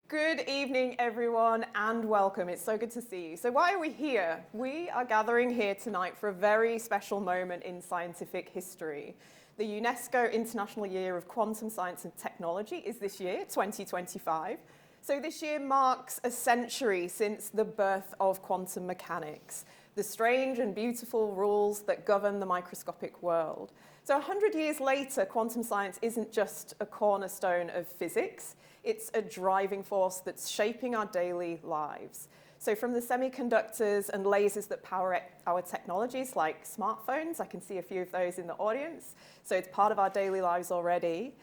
Good evening, everyone, and welcome. It's so good to see you. So why are we here? We are gathering here tonight for a very special moment in scientific history. The UNESCO International Year of Quantum Science and Technology is this year, 2025. So this year marks a century since the birth of quantum mechanics, the strange and beautiful rules that govern the microscopic world. So 100 years later, quantum science isn't just a cornerstone of physics. It's a driving force that's shaping our daily lives. So from the semiconductors and lasers that power our technologies, like smartphones, I can see a few of those in the audience, so it's part of our daily lives already,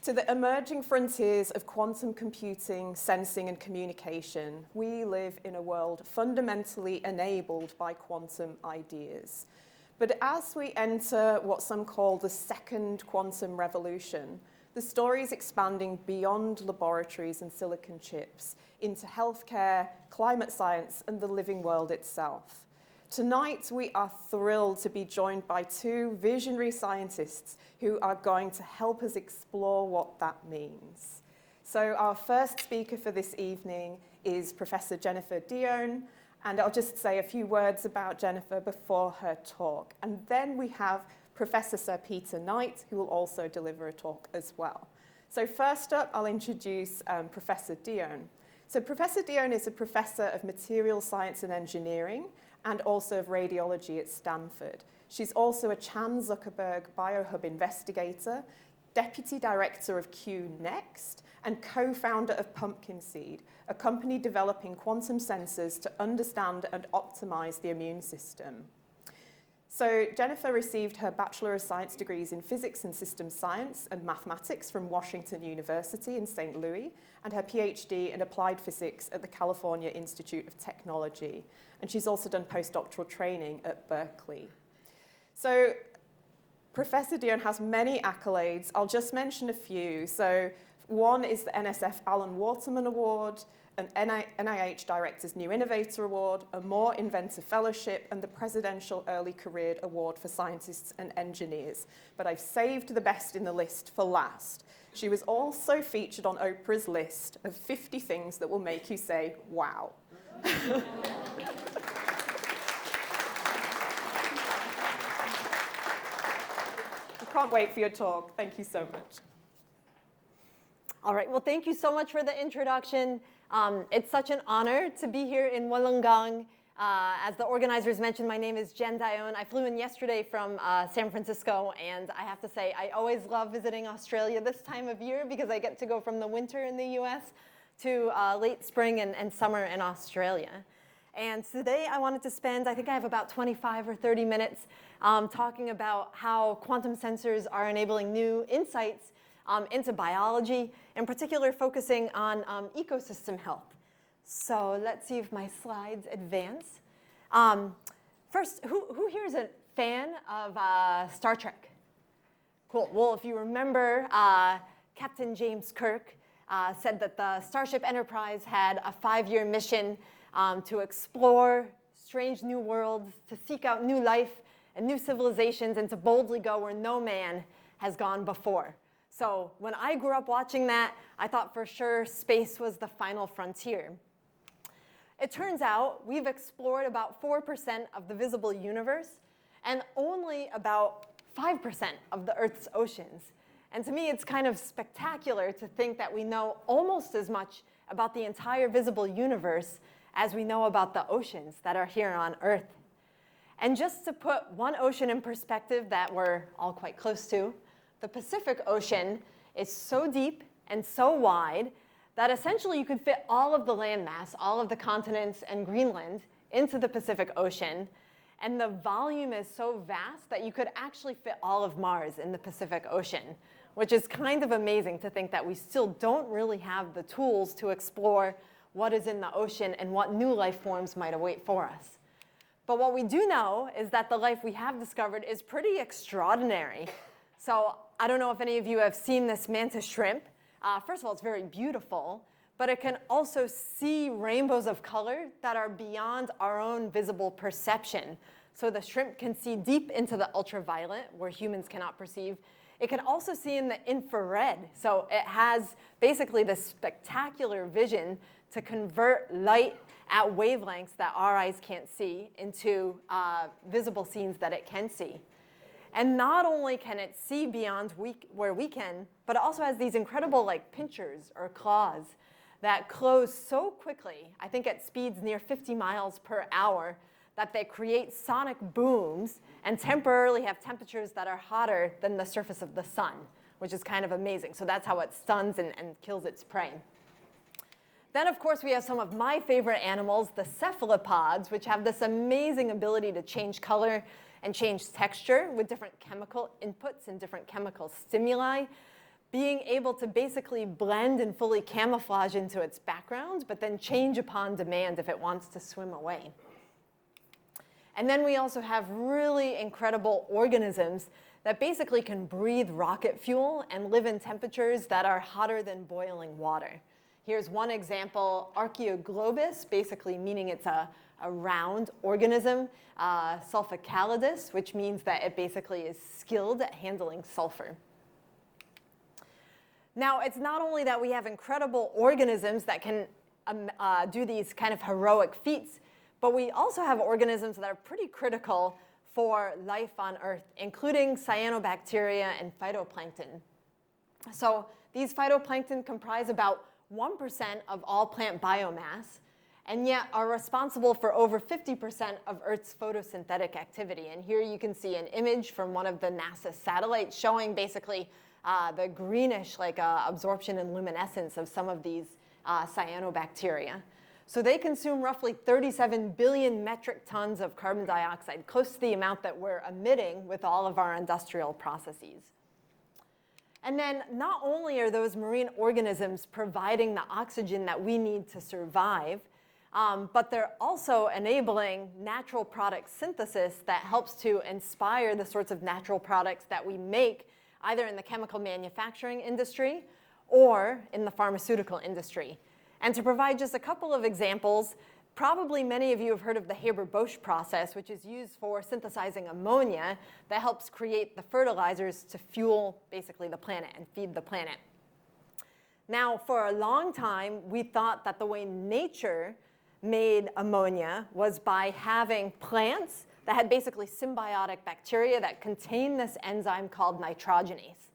to the emerging frontiers of quantum computing, sensing, and communication, we live in a world fundamentally enabled by quantum ideas. But as we enter what some call the second quantum revolution, the story is expanding beyond laboratories and silicon chips into healthcare, climate science, and the living world itself. Tonight, we are thrilled to be joined by two visionary scientists who are going to help us explore what that means. So our first speaker for this evening is Professor Jennifer Dionne, and I'll just say a few words about Jennifer before her talk. And then we have Professor Sir Peter Knight, who will also deliver a talk as well. So first up, I'll introduce Professor Dionne. So Professor Dionne is a professor of material science and engineering and also of radiology at Stanford. She's also a Chan Zuckerberg BioHub investigator, deputy director of QNext, and co-founder of Pumpkin Seed, a company developing quantum sensors to understand and optimize the immune system. So Jennifer received her Bachelor of Science degrees in Physics and Systems Science and Mathematics from Washington University in St. Louis, and her PhD in Applied Physics at the California Institute of Technology. And she's also done postdoctoral training at Berkeley. So Professor Dionne has many accolades. I'll just mention a few. So one is the NSF Alan Waterman Award, an NIH Director's New Innovator Award, a Moore Inventor Fellowship, and the Presidential Early Career Award for Scientists and Engineers. But I've saved the best in the list for last. She was also featured on Oprah's list of 50 things that will make you say, wow. I can't wait for your talk. Thank you so much. All right, well, thank you so much for the introduction. It's such an honor to be here in Wollongong. As the organizers mentioned, my name is Jen Dionne. I flew in yesterday from San Francisco, and I have to say, I always love visiting Australia this time of year because I get to go from the winter in the US to late spring and summer in Australia. And today I wanted to spend, I think I have about 25 or 30 minutes talking about how quantum sensors are enabling new insights into biology, in particular focusing on ecosystem health. So let's see if my slides advance. First, who here is a fan of Star Trek? Cool. Well, if you remember, Captain James Kirk said that the Starship Enterprise had a 5-year mission to explore strange new worlds, to seek out new life and new civilizations, and to boldly go where no man has gone before. So when I grew up watching that, I thought for sure space was the final frontier. It turns out we've explored about 4% of the visible universe and only about 5% of the Earth's oceans. And to me, it's kind of spectacular to think that we know almost as much about the entire visible universe as we know about the oceans that are here on Earth. And just to put one ocean in perspective that we're all quite close to, the Pacific Ocean is so deep and so wide that essentially you could fit all of the landmass, all of the continents and Greenland into the Pacific Ocean. And the volume is so vast that you could actually fit all of Mars in the Pacific Ocean, which is kind of amazing to think that we still don't really have the tools to explore what is in the ocean and what new life forms might await for us. But what we do know is that the life we have discovered is pretty extraordinary. So I don't know if any of you have seen this mantis shrimp. First of all, it's very beautiful, but it can also see rainbows of color that are beyond our own visible perception. So the shrimp can see deep into the ultraviolet, where humans cannot perceive. It can also see in the infrared. So it has basically this spectacular vision to convert light at wavelengths that our eyes can't see into visible scenes that it can see. And not only can it see beyond where we can, but it also has these incredible like pinchers or claws that close so quickly, I think at speeds near 50 miles per hour, that they create sonic booms and temporarily have temperatures that are hotter than the surface of the sun, which is kind of amazing. So that's how it stuns and kills its prey. Then, of course, we have some of my favorite animals, the cephalopods, which have this amazing ability to change color and change texture with different chemical inputs and different chemical stimuli, being able to basically blend and fully camouflage into its background, but then change upon demand if it wants to swim away. And then we also have really incredible organisms that basically can breathe rocket fuel and live in temperatures that are hotter than boiling water. Here's one example, Archaeoglobus, basically meaning it's a round organism, sulfocalidus, which means that it basically is skilled at handling sulfur. Now, it's not only that we have incredible organisms that can do these kind of heroic feats, but we also have organisms that are pretty critical for life on Earth, including cyanobacteria and phytoplankton. So these phytoplankton comprise about 1% of all plant biomass, and yet are responsible for over 50% of Earth's photosynthetic activity. And here you can see an image from one of the NASA satellites showing basically the greenish absorption and luminescence of some of these cyanobacteria. So they consume roughly 37 billion metric tons of carbon dioxide, close to the amount that we're emitting with all of our industrial processes. And then not only are those marine organisms providing the oxygen that we need to survive, but they're also enabling natural product synthesis that helps to inspire the sorts of natural products that we make either in the chemical manufacturing industry or in the pharmaceutical industry. And to provide just a couple of examples, probably many of you have heard of the Haber-Bosch process, which is used for synthesizing ammonia that helps create the fertilizers to fuel basically the planet and feed the planet. Now, for a long time, we thought that the way nature made ammonia was by having plants that had basically symbiotic bacteria that contain this enzyme called nitrogenase.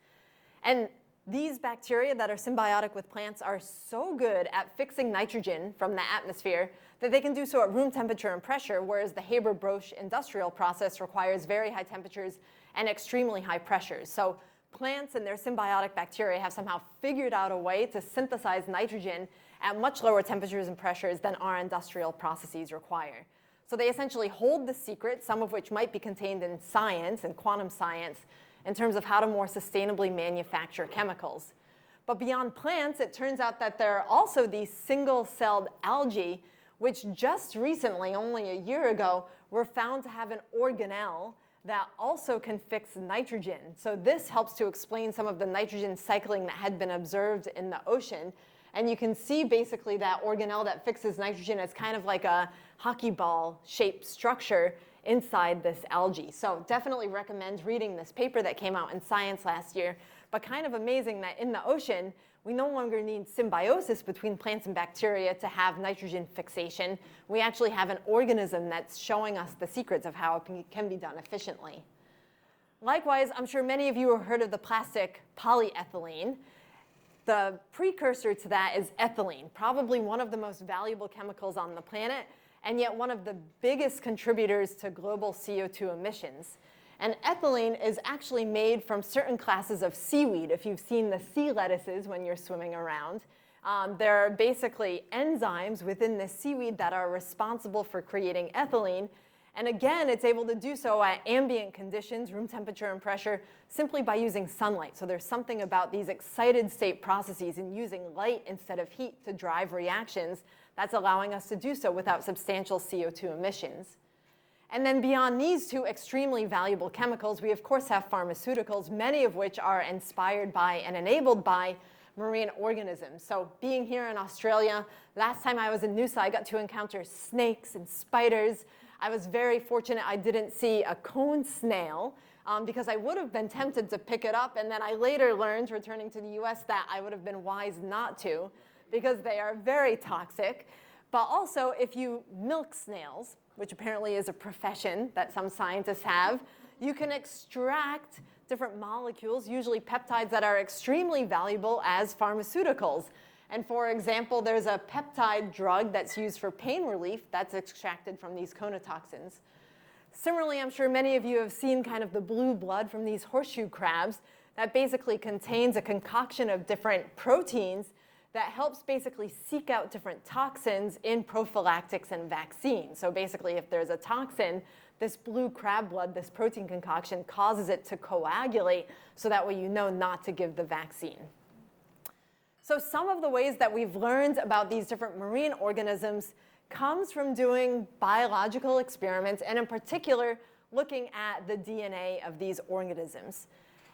And these bacteria that are symbiotic with plants are so good at fixing nitrogen from the atmosphere that they can do so at room temperature and pressure, whereas the Haber-Bosch industrial process requires very high temperatures and extremely high pressures. So plants and their symbiotic bacteria have somehow figured out a way to synthesize nitrogen at much lower temperatures and pressures than our industrial processes require. So they essentially hold the secret, some of which might be contained in science and quantum science, in terms of how to more sustainably manufacture chemicals. But beyond plants, it turns out that there are also these single-celled algae, which just recently, only a year ago, were found to have an organelle that also can fix nitrogen. So this helps to explain some of the nitrogen cycling that had been observed in the ocean. And you can see basically that organelle that fixes nitrogen as kind of like a hockey ball shaped structure inside this algae. So definitely recommend reading this paper that came out in Science last year. But kind of amazing that in the ocean, we no longer need symbiosis between plants and bacteria to have nitrogen fixation. We actually have an organism that's showing us the secrets of how it can be done efficiently. Likewise, I'm sure many of you have heard of the plastic polyethylene. The precursor to that is ethylene, probably one of the most valuable chemicals on the planet, and yet one of the biggest contributors to global CO2 emissions. And ethylene is actually made from certain classes of seaweed. If you've seen the sea lettuces when you're swimming around, there are basically enzymes within the seaweed that are responsible for creating ethylene. And again, it's able to do so at ambient conditions, room temperature and pressure, simply by using sunlight. So there's something about these excited state processes and using light instead of heat to drive reactions that's allowing us to do so without substantial CO2 emissions. And then beyond these two extremely valuable chemicals, we of course have pharmaceuticals, many of which are inspired by and enabled by marine organisms. So being here in Australia, last time I was in Noosa, I got to encounter snakes and spiders. I was very fortunate I didn't see a cone snail, because I would have been tempted to pick it up, and then I later learned, returning to the US, that I would have been wise not to because they are very toxic. But also, if you milk snails, which apparently is a profession that some scientists have, you can extract different molecules, usually peptides that are extremely valuable as pharmaceuticals. And for example, there's a peptide drug that's used for pain relief that's extracted from these conotoxins. Similarly, I'm sure many of you have seen kind of the blue blood from these horseshoe crabs that basically contains a concoction of different proteins that helps basically seek out different toxins in prophylactics and vaccines. So basically, if there's a toxin, this blue crab blood, this protein concoction, causes it to coagulate so that way you know not to give the vaccine. So some of the ways that we've learned about these different marine organisms comes from doing biological experiments, and in particular, looking at the DNA of these organisms.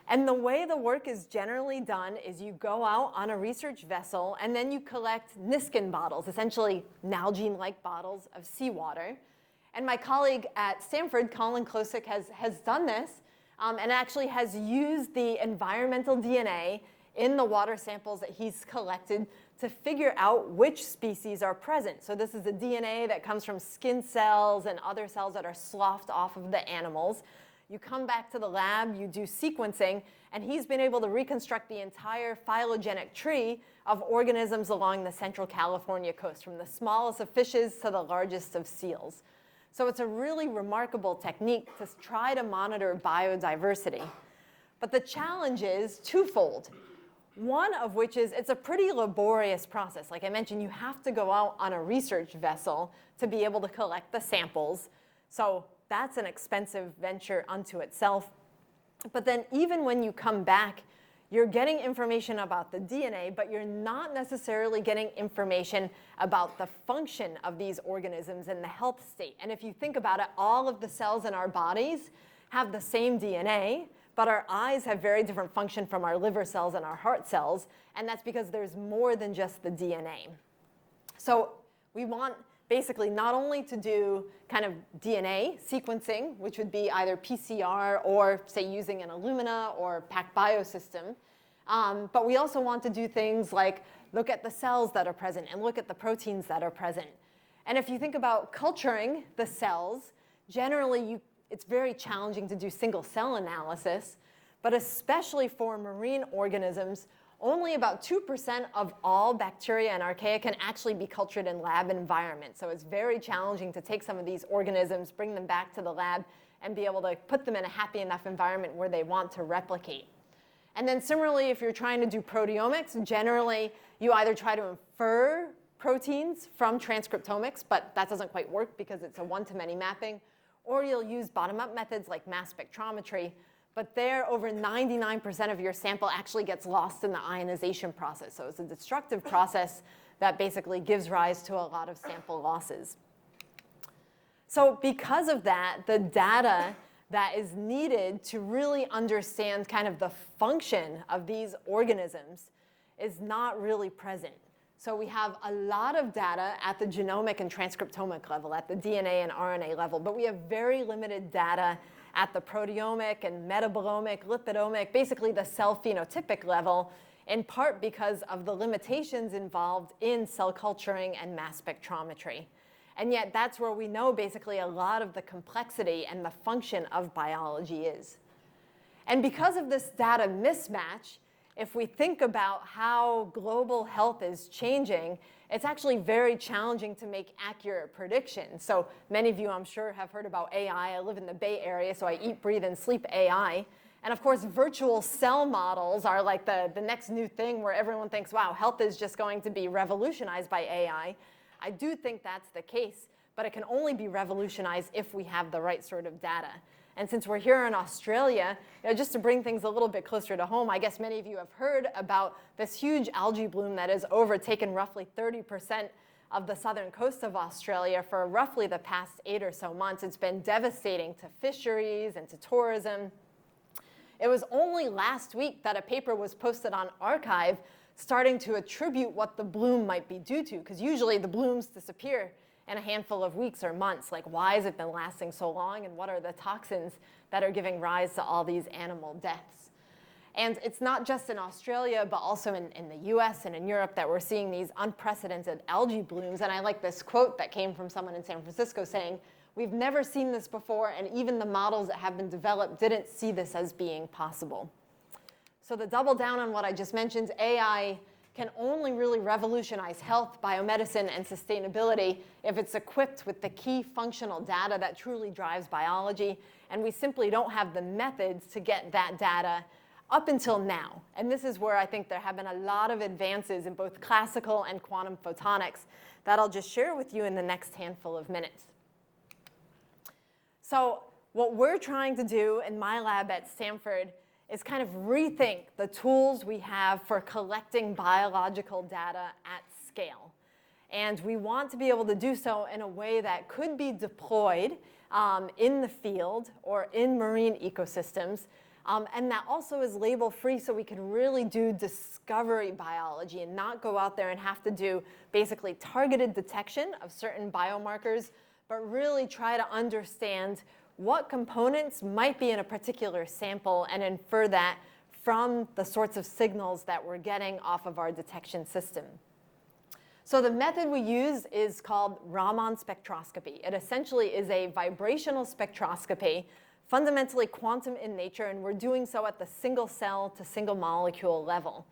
And the way the work is generally done is you go out on a research vessel, and then you collect Niskin bottles, essentially Nalgene-like bottles of seawater. And my colleague at Stanford, Colin Klosik, has done this, and actually has used the environmental DNA in the water samples that he's collected to figure out which species are present. So this is the DNA that comes from skin cells and other cells that are sloughed off of the animals. You come back to the lab, you do sequencing, and he's been able to reconstruct the entire phylogenetic tree of organisms along the central California coast, from the smallest of fishes to the largest of seals. So it's a really remarkable technique to try to monitor biodiversity. But the challenge is twofold. One of which is it's a pretty laborious process. Like I mentioned, you have to go out on a research vessel to be able to collect the samples. So that's an expensive venture unto itself. But then even when you come back, you're getting information about the DNA, but you're not necessarily getting information about the function of these organisms and the health state. And if you think about it, all of the cells in our bodies have the same DNA, but our eyes have very different function from our liver cells and our heart cells, and that's because there's more than just the DNA. So we want basically not only to do kind of DNA sequencing, which would be either PCR or, say, using an Illumina or PacBio system, but we also want to do things like look at the cells that are present and look at the proteins that are present. And if you think about culturing the cells, generally it's very challenging to do single cell analysis, but especially for marine organisms, only about 2% of all bacteria and archaea can actually be cultured in lab environments. So it's very challenging to take some of these organisms, bring them back to the lab, and be able to put them in a happy enough environment where they want to replicate. And then similarly, if you're trying to do proteomics, generally you either try to infer proteins from transcriptomics, but that doesn't quite work because it's a one-to-many mapping, or you'll use bottom-up methods like mass spectrometry, but there over 99% of your sample actually gets lost in the ionization process. So it's a destructive process that basically gives rise to a lot of sample losses. So because of that, the data that is needed to really understand kind of the function of these organisms is not really present. So we have a lot of data at the genomic and transcriptomic level, at the DNA and RNA level, but we have very limited data at the proteomic and metabolomic, lipidomic, basically the cell phenotypic level, in part because of the limitations involved in cell culturing and mass spectrometry. And yet that's where we know basically a lot of the complexity and the function of biology is. And because of this data mismatch, if we think about how global health is changing, it's actually very challenging to make accurate predictions. So many of you, I'm sure, have heard about AI. I live in the Bay Area, so I eat, breathe, and sleep AI. And of course, virtual cell models are like the next new thing where everyone thinks, wow, health is just going to be revolutionized by AI. I do think that's the case, but it can only be revolutionized if we have the right sort of data. And since we're here in Australia, just to bring things a little bit closer to home, I guess many of you have heard about this huge algae bloom that has overtaken roughly 30% of the southern coast of Australia for roughly the past 8 or so months. It's been devastating to fisheries and to tourism. It was only last week that a paper was posted on arXiv starting to attribute what the bloom might be due to, because usually the blooms disappear in a handful of weeks or months. Like, why has it been lasting so long, and what are the toxins that are giving rise to all these animal deaths? And it's not just in Australia, but also in the US and in Europe that we're seeing these unprecedented algae blooms. And I like this quote that came from someone in San Francisco saying, "We've never seen this before, and even the models that have been developed didn't see this as being possible." So to double down on what I just mentioned, AI can only really revolutionize health, biomedicine, and sustainability if it's equipped with the key functional data that truly drives biology. And we simply don't have the methods to get that data up until now. And this is where I think there have been a lot of advances in both classical and quantum photonics that I'll just share with you in the next handful of minutes. So what we're trying to do in my lab at Stanford is kind of rethink the tools we have for collecting biological data at scale. And we want to be able to do so in a way that could be deployed in the field or in marine ecosystems. And that also is label-free, so we can really do discovery biology and not go out there and have to do basically targeted detection of certain biomarkers, but really try to understand what components might be in a particular sample and infer that from the sorts of signals that we're getting off of our detection system. So the method we use is called Raman spectroscopy. It essentially is a vibrational spectroscopy, fundamentally quantum in nature, and we're doing so at the single cell to single molecule level.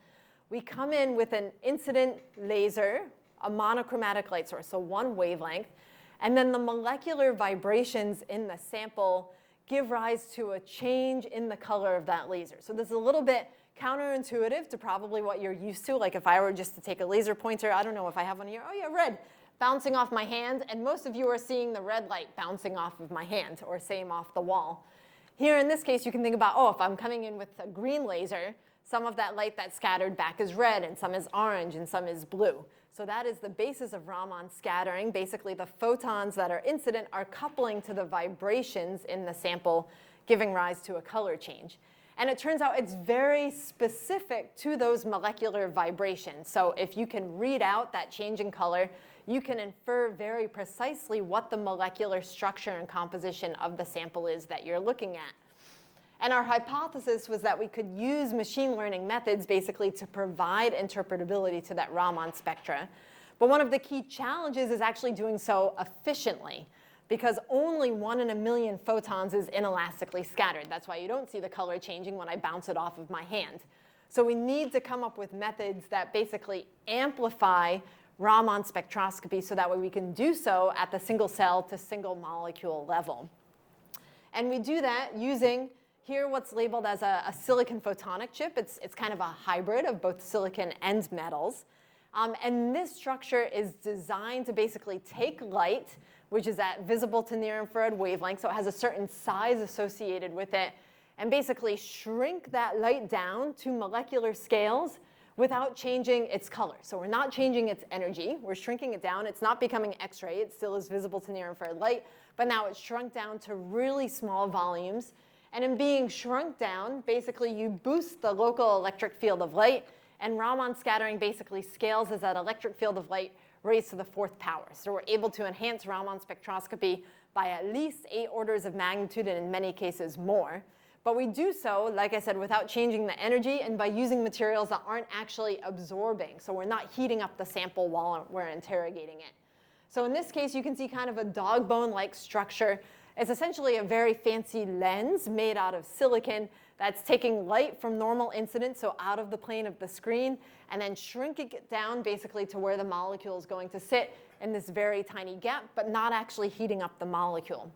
We come in with an incident laser, a monochromatic light source, so one wavelength, and then the molecular vibrations in the sample give rise to a change in the color of that laser. So this is a little bit counterintuitive to probably what you're used to. Like if I were just to take a laser pointer, I don't know if I have one here. Oh yeah, red, bouncing off my hand. And most of you are seeing the red light bouncing off of my hand, or same off the wall. Here in this case, you can think about, oh, if I'm coming in with a green laser, some of that light that's scattered back is red, and some is orange, and some is blue. So that is the basis of Raman scattering. Basically, the photons that are incident are coupling to the vibrations in the sample, giving rise to a color change. And it turns out it's very specific to those molecular vibrations. So if you can read out that change in color, you can infer very precisely what the molecular structure and composition of the sample is that you're looking at. And our hypothesis was that we could use machine learning methods basically to provide interpretability to that Raman spectra. But one of the key challenges is actually doing so efficiently, because only 1 in a million photons is inelastically scattered. That's why you don't see the color changing when I bounce it off of my hand. So we need to come up with methods that basically amplify Raman spectroscopy so that way we can do so at the single cell to single molecule level. And we do that using here what's labeled as a silicon photonic chip. It's kind of a hybrid of both silicon and metals. And this structure is designed to basically take light, which is at visible to near infrared wavelength, so it has a certain size associated with it, and basically shrink that light down to molecular scales without changing its color. So we're not changing its energy. We're shrinking it down. It's not becoming X-ray. It still is visible to near infrared light, but now it's shrunk down to really small volumes. And in being shrunk down, basically you boost the local electric field of light, and Raman scattering basically scales as that electric field of light raised to the 4th power. So we're able to enhance Raman spectroscopy by at least 8 orders of magnitude, and in many cases more. But we do so, like I said, without changing the energy and by using materials that aren't actually absorbing. So we're not heating up the sample while we're interrogating it. So in this case, you can see kind of a dog bone-like structure. It's essentially a very fancy lens made out of silicon that's taking light from normal incidence, so out of the plane of the screen, and then shrinking it down basically to where the molecule is going to sit in this very tiny gap, but not actually heating up the molecule.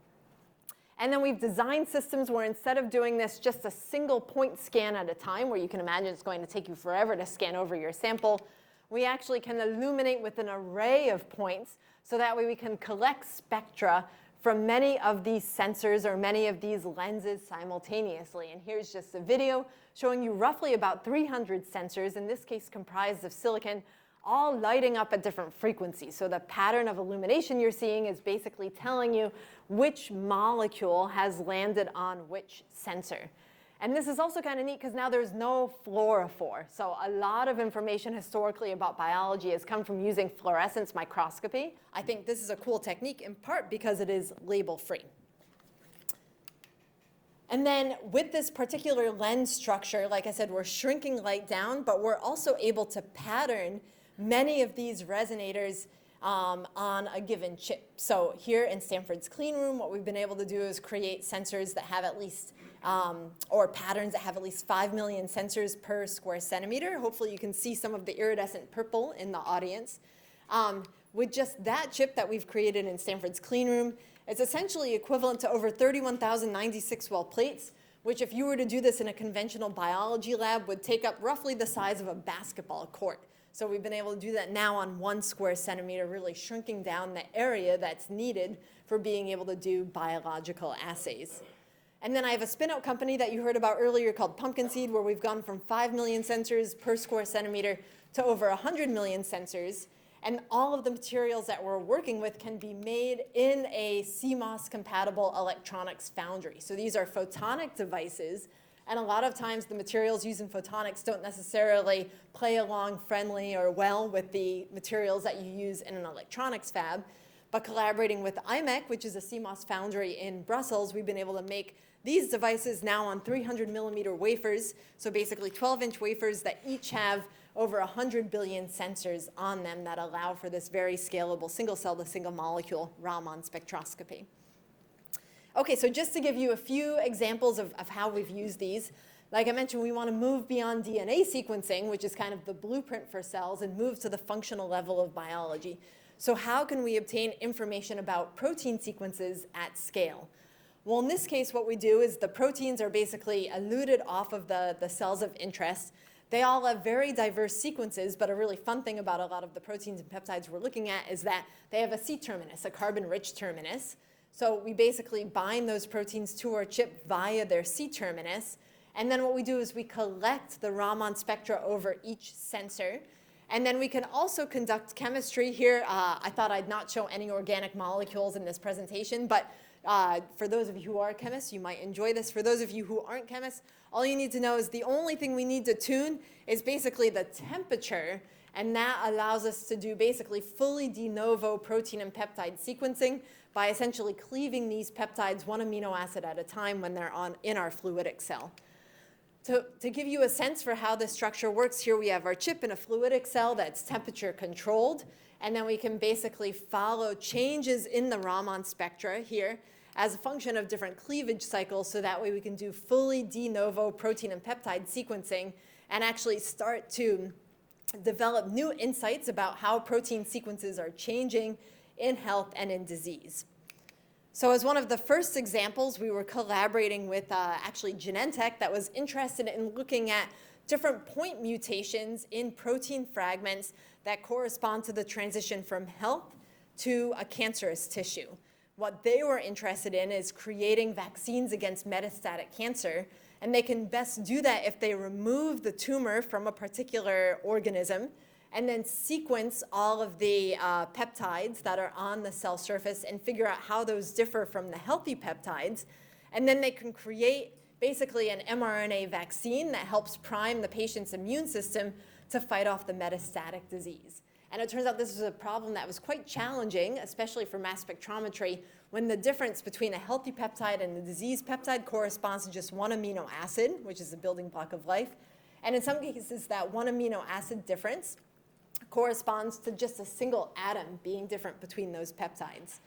And then we've designed systems where instead of doing this just a single point scan at a time, where you can imagine it's going to take you forever to scan over your sample, we actually can illuminate with an array of points, so that way we can collect spectra from many of these sensors or many of these lenses simultaneously. And here's just a video showing you roughly about 300 sensors, in this case comprised of silicon, all lighting up at different frequencies. So the pattern of illumination you're seeing is basically telling you which molecule has landed on which sensor. And this is also kind of neat because now there's no fluorophore. So a lot of information historically about biology has come from using fluorescence microscopy. I think this is a cool technique in part because it is label-free. And then with this particular lens structure, like I said, we're shrinking light down, but we're also able to pattern many of these resonators on a given chip. So here in Stanford's clean room, what we've been able to do is create sensors that have at least, or patterns that have at least 5 million sensors per square centimeter. Hopefully you can see some of the iridescent purple in the audience. With just that chip that we've created in Stanford's clean room, it's essentially equivalent to over 31,096 well plates, which if you were to do this in a conventional biology lab would take up roughly the size of a basketball court. So we've been able to do that now on 1 square centimeter, really shrinking down the area that's needed for being able to do biological assays. And then I have a spin-out company that you heard about earlier called Pumpkin Seed, where we've gone from 5 million sensors per square centimeter to over 100 million sensors. And all of the materials that we're working with can be made in a CMOS-compatible electronics foundry. So these are photonic devices. And a lot of times the materials used in photonics don't necessarily play along friendly or well with the materials that you use in an electronics fab. But collaborating with IMEC, which is a CMOS foundry in Brussels, we've been able to make these devices now on 300 millimeter wafers. So basically 12-inch wafers that each have over 100 billion sensors on them that allow for this very scalable single cell to single molecule Raman spectroscopy. Okay, so just to give you a few examples of how we've used these, like I mentioned, we want to move beyond DNA sequencing, which is kind of the blueprint for cells, and move to the functional level of biology. So how can we obtain information about protein sequences at scale? Well, in this case, what we do is the proteins are basically eluted off of the cells of interest. They all have very diverse sequences, but a really fun thing about a lot of the proteins and peptides we're looking at is that they have a C-terminus, a carbon-rich terminus. So we basically bind those proteins to our chip via their C-terminus. And then what we do is we collect the Raman spectra over each sensor. And then we can also conduct chemistry here. I thought I'd not show any organic molecules in this presentation, but for those of you who are chemists, you might enjoy this. For those of you who aren't chemists, all you need to know is the only thing we need to tune is basically the temperature, and that allows us to do basically fully de novo protein and peptide sequencing by essentially cleaving these peptides 1 amino acid at a time when they're in our fluidic cell. To give you a sense for how this structure works, here we have our chip in a fluidic cell that's temperature controlled, and then we can basically follow changes in the Raman spectra here as a function of different cleavage cycles, so that way we can do fully de novo protein and peptide sequencing and actually start to develop new insights about how protein sequences are changing in health and in disease. So as one of the first examples, we were collaborating with actually Genentech that was interested in looking at different point mutations in protein fragments that correspond to the transition from health to a cancerous tissue. What they were interested in is creating vaccines against metastatic cancer, and they can best do that if they remove the tumor from a particular organism and then sequence all of the peptides that are on the cell surface and figure out how those differ from the healthy peptides. And then they can create basically an mRNA vaccine that helps prime the patient's immune system to fight off the metastatic disease. And it turns out this is a problem that was quite challenging, especially for mass spectrometry, when the difference between a healthy peptide and a disease peptide corresponds to just 1 amino acid, which is the building block of life. And in some cases, that 1 amino acid difference corresponds to just a single atom being different between those peptides.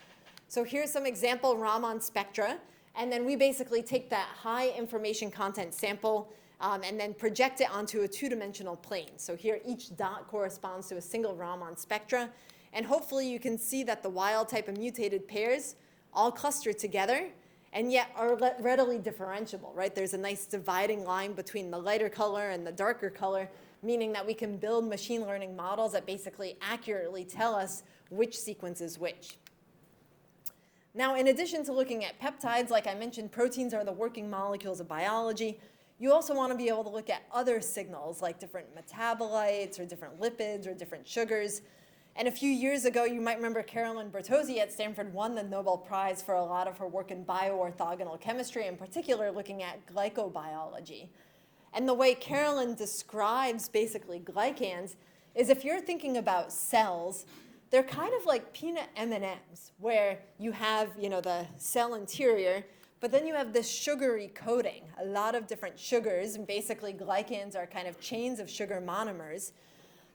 So here's some example Raman spectra. And then we basically take that high information content sample and then project it onto a 2-dimensional plane. So here, each dot corresponds to a single Raman spectra. And hopefully you can see that the wild type and mutated pairs all cluster together and yet are readily differentiable, right? There's a nice dividing line between the lighter color and the darker color, meaning that we can build machine learning models that basically accurately tell us which sequence is which. Now, in addition to looking at peptides, like I mentioned, proteins are the working molecules of biology. You also want to be able to look at other signals like different metabolites or different lipids or different sugars. And a few years ago, you might remember Carolyn Bertozzi at Stanford won the Nobel Prize for a lot of her work in bioorthogonal chemistry, in particular looking at glycobiology. And the way Carolyn describes basically glycans is if you're thinking about cells, they're kind of like peanut M&Ms, where you have, the cell interior, but then you have this sugary coating, a lot of different sugars, and basically glycans are kind of chains of sugar monomers.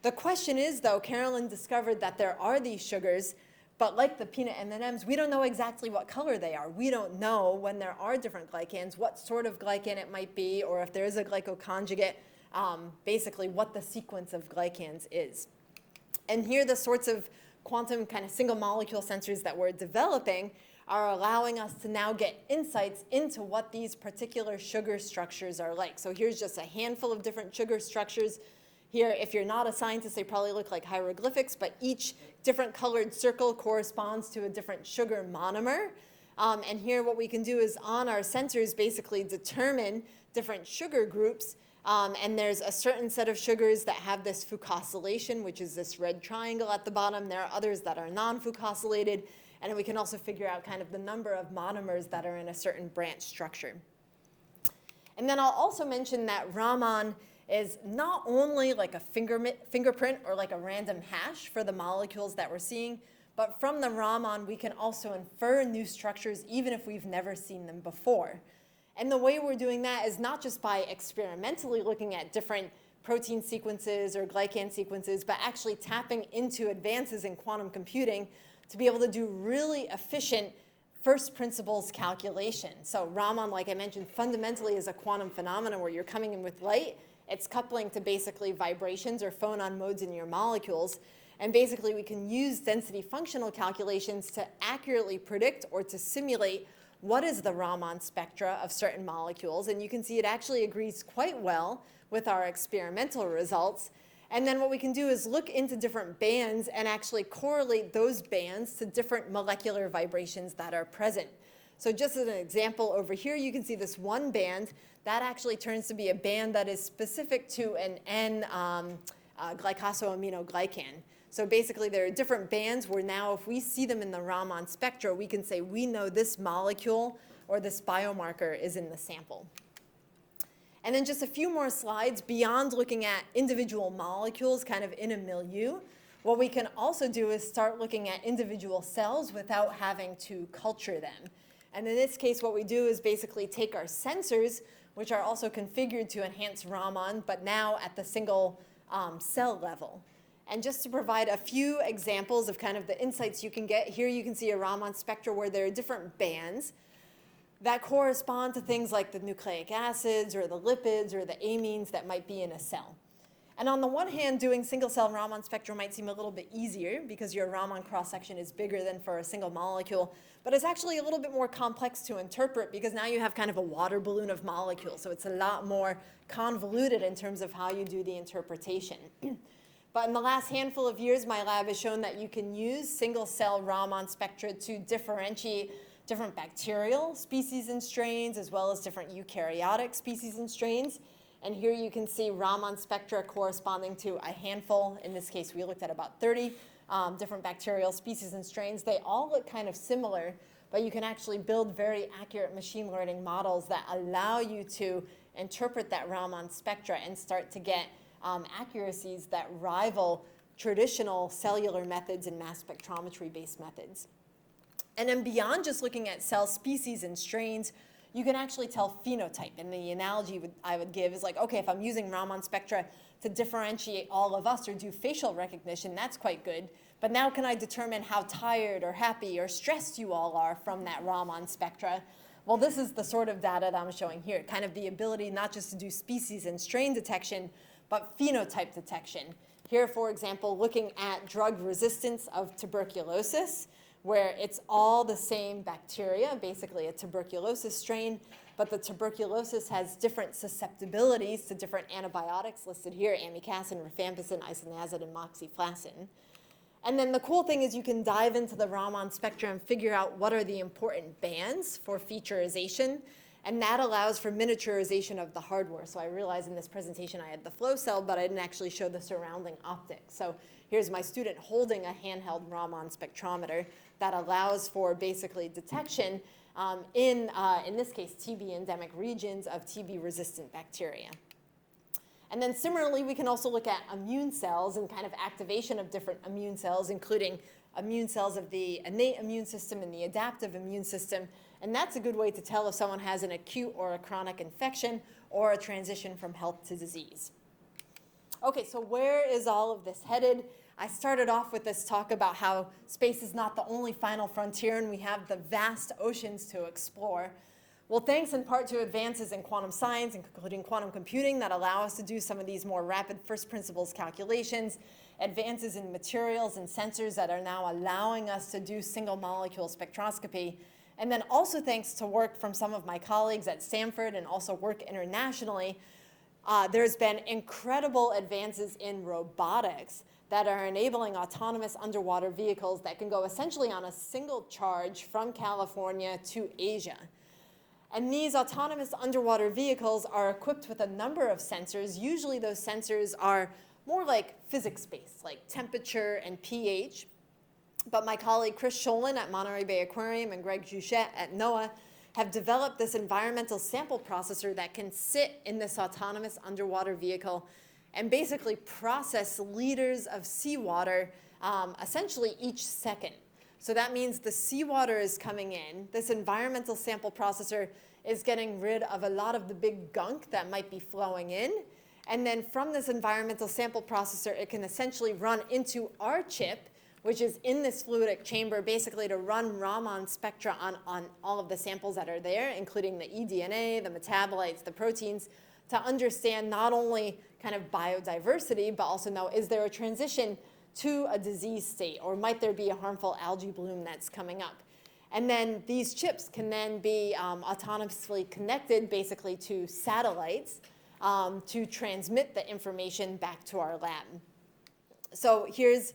The question is, though, Carolyn discovered that there are these sugars, but like the peanut M&Ms, we don't know exactly what color they are. We don't know when there are different glycans, what sort of glycan it might be, or if there is a glycoconjugate, basically what the sequence of glycans is. And here the sorts of quantum kind of single molecule sensors that we're developing are allowing us to now get insights into what these particular sugar structures are like. So here's just a handful of different sugar structures. Here, if you're not a scientist, they probably look like hieroglyphics, but each different colored circle corresponds to a different sugar monomer. And here what we can do is on our sensors basically determine different sugar groups. And there's a certain set of sugars that have this fucosylation, which is this red triangle at the bottom. There are others that are non-fucosylated. And then we can also figure out kind of the number of monomers that are in a certain branch structure. And then I'll also mention that Raman is not only like a fingerprint or like a random hash for the molecules that we're seeing, but from the Raman, we can also infer new structures even if we've never seen them before. And the way we're doing that is not just by experimentally looking at different protein sequences or glycan sequences, but actually tapping into advances in quantum computing to be able to do really efficient first principles calculation. So Raman, like I mentioned, fundamentally is a quantum phenomenon where you're coming in with light. It's coupling to basically vibrations or phonon modes in your molecules. And basically, we can use density functional calculations to accurately predict or to simulate what is the Raman spectra of certain molecules. And you can see it actually agrees quite well with our experimental results. And then what we can do is look into different bands and actually correlate those bands to different molecular vibrations that are present. So just as an example, over here you can see this one band. That actually turns to be a band that is specific to an N-glycosaminoglycan. So basically there are different bands where now if we see them in the Raman spectra, we can say we know this molecule or this biomarker is in the sample. And then just a few more slides beyond looking at individual molecules kind of in a milieu. What we can also do is start looking at individual cells without having to culture them. And in this case, what we do is basically take our sensors, which are also configured to enhance Raman, but now at the single cell level. And just to provide a few examples of kind of the insights you can get, here you can see a Raman spectra where there are different bands that correspond to things like the nucleic acids or the lipids or the amines that might be in a cell. And on the one hand, doing single-cell Raman spectra might seem a little bit easier because your Raman cross-section is bigger than for a single molecule, but it's actually a little bit more complex to interpret because now you have kind of a water balloon of molecules, so it's a lot more convoluted in terms of how you do the interpretation. But in the last handful of years, my lab has shown that you can use single-cell Raman spectra to differentiate different bacterial species and strains, as well as different eukaryotic species and strains. And here you can see Raman spectra corresponding to a handful. In this case, we looked at about 30 different bacterial species and strains. They all look kind of similar, but you can actually build very accurate machine learning models that allow you to interpret that Raman spectra and start to get accuracies that rival traditional cellular methods and mass spectrometry-based methods. And then beyond just looking at cell species and strains, you can actually tell phenotype. And the analogy I would give is like, okay, if I'm using Raman spectra to differentiate all of us or do facial recognition, that's quite good. But now can I determine how tired or happy or stressed you all are from that Raman spectra? Well, this is the sort of data that I'm showing here, kind of the ability not just to do species and strain detection, but phenotype detection. Here, for example, looking at drug resistance of tuberculosis, where it's all the same bacteria, basically a tuberculosis strain, but the tuberculosis has different susceptibilities to different antibiotics listed here, amikacin, rifampicin, isoniazid, and moxiflacin. And then the cool thing is you can dive into the Raman spectrum and figure out what are the important bands for featurization. And that allows for miniaturization of the hardware. So I realized in this presentation I had the flow cell, but I didn't actually show the surrounding optics. So here's my student holding a handheld Raman spectrometer that allows for basically detection in this case, TB endemic regions of TB-resistant bacteria. And then similarly, we can also look at immune cells and kind of activation of different immune cells, including immune cells of the innate immune system and the adaptive immune system. And that's a good way to tell if someone has an acute or a chronic infection or a transition from health to disease. Okay, so where is all of this headed? I started off with this talk about how space is not the only final frontier and we have the vast oceans to explore. Well, thanks in part to advances in quantum science, including quantum computing, that allow us to do some of these more rapid first principles calculations, advances in materials and sensors that are now allowing us to do single molecule spectroscopy, and then also thanks to work from some of my colleagues at Stanford and also work internationally, there's been incredible advances in robotics that are enabling autonomous underwater vehicles that can go essentially on a single charge from California to Asia. And these autonomous underwater vehicles are equipped with a number of sensors. Usually those sensors are more like physics-based, like temperature and pH. But my colleague Chris Sholin at Monterey Bay Aquarium and Greg Jouchette at NOAA have developed this environmental sample processor that can sit in this autonomous underwater vehicle and basically process liters of seawater essentially each second. So that means the seawater is coming in. This environmental sample processor is getting rid of a lot of the big gunk that might be flowing in. And then from this environmental sample processor, it can essentially run into our chip, which is in this fluidic chamber, basically to run Raman spectra on all of the samples that are there, including the eDNA, the metabolites, the proteins, to understand not only kind of biodiversity, but also know, is there a transition to a disease state, or might there be a harmful algae bloom that's coming up? And then these chips can then be autonomously connected basically to satellites to transmit the information back to our lab. So here's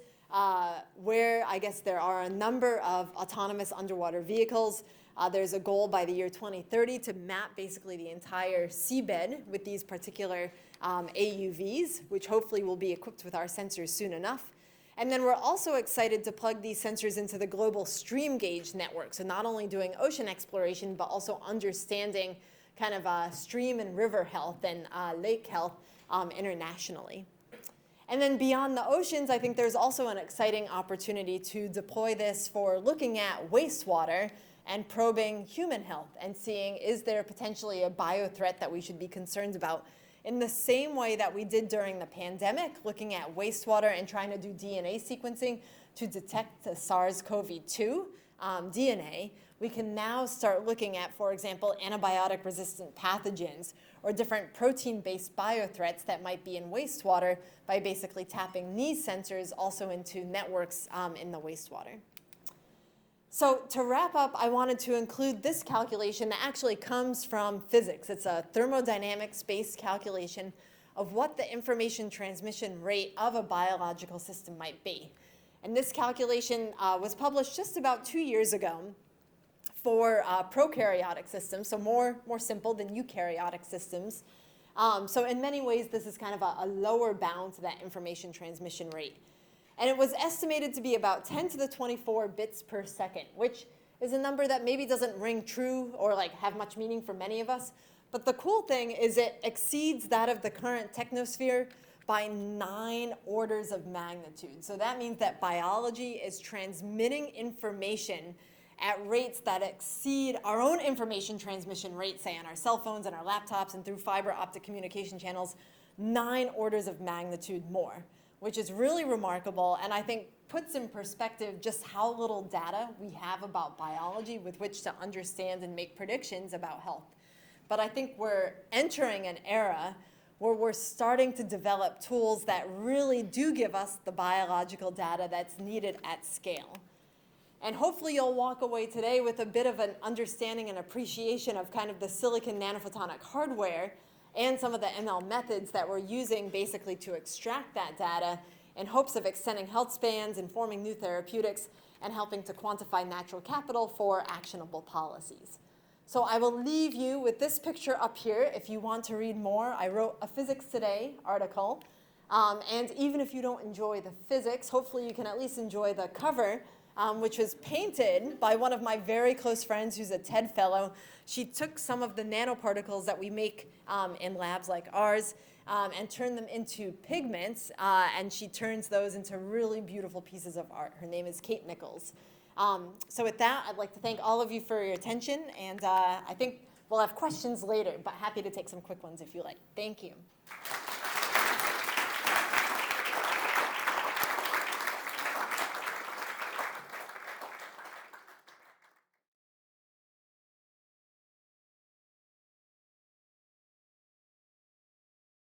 where I guess there are a number of autonomous underwater vehicles. There's a goal by the year 2030 to map basically the entire seabed with these particular AUVs, which hopefully will be equipped with our sensors soon enough. And then we're also excited to plug these sensors into the global stream gauge network. So not only doing ocean exploration, but also understanding kind of stream and river health and lake health internationally. And then beyond the oceans, I think there's also an exciting opportunity to deploy this for looking at wastewater and probing human health and seeing, is there potentially a biothreat that we should be concerned about? In the same way that we did during the pandemic, looking at wastewater and trying to do DNA sequencing to detect the SARS-CoV-2 DNA, we can now start looking at, for example, antibiotic-resistant pathogens or different protein-based biothreats that might be in wastewater by basically tapping these sensors also into networks in the wastewater. So to wrap up, I wanted to include this calculation that actually comes from physics. It's a thermodynamics-based calculation of what the information transmission rate of a biological system might be. And this calculation was published just about 2 years ago for prokaryotic systems, so more simple than eukaryotic systems. So in many ways, this is kind of a lower bound to that information transmission rate. And it was estimated to be about 10 to the 24 bits per second, which is a number that maybe doesn't ring true or like have much meaning for many of us. But the cool thing is it exceeds that of the current technosphere by 9 orders of magnitude. So that means that biology is transmitting information at rates that exceed our own information transmission rate, say on our cell phones and our laptops and through fiber optic communication channels, 9 orders of magnitude more, which is really remarkable and I think puts in perspective just how little data we have about biology with which to understand and make predictions about health. But I think we're entering an era where we're starting to develop tools that really do give us the biological data that's needed at scale. And hopefully you'll walk away today with a bit of an understanding and appreciation of kind of the silicon nanophotonic hardware and some of the ML methods that we're using basically to extract that data in hopes of extending health spans, informing new therapeutics, and helping to quantify natural capital for actionable policies. So I will leave you with this picture up here if you want to read more. I wrote a Physics Today article. And even if you don't enjoy the physics, hopefully you can at least enjoy the cover, which was painted by one of my very close friends who's a TED Fellow. She took some of the nanoparticles that we make in labs like ours and turned them into pigments, and she turns those into really beautiful pieces of art. Her name is Kate Nichols. So with that, I'd like to thank all of you for your attention, and I think we'll have questions later, but happy to take some quick ones if you like. Thank you.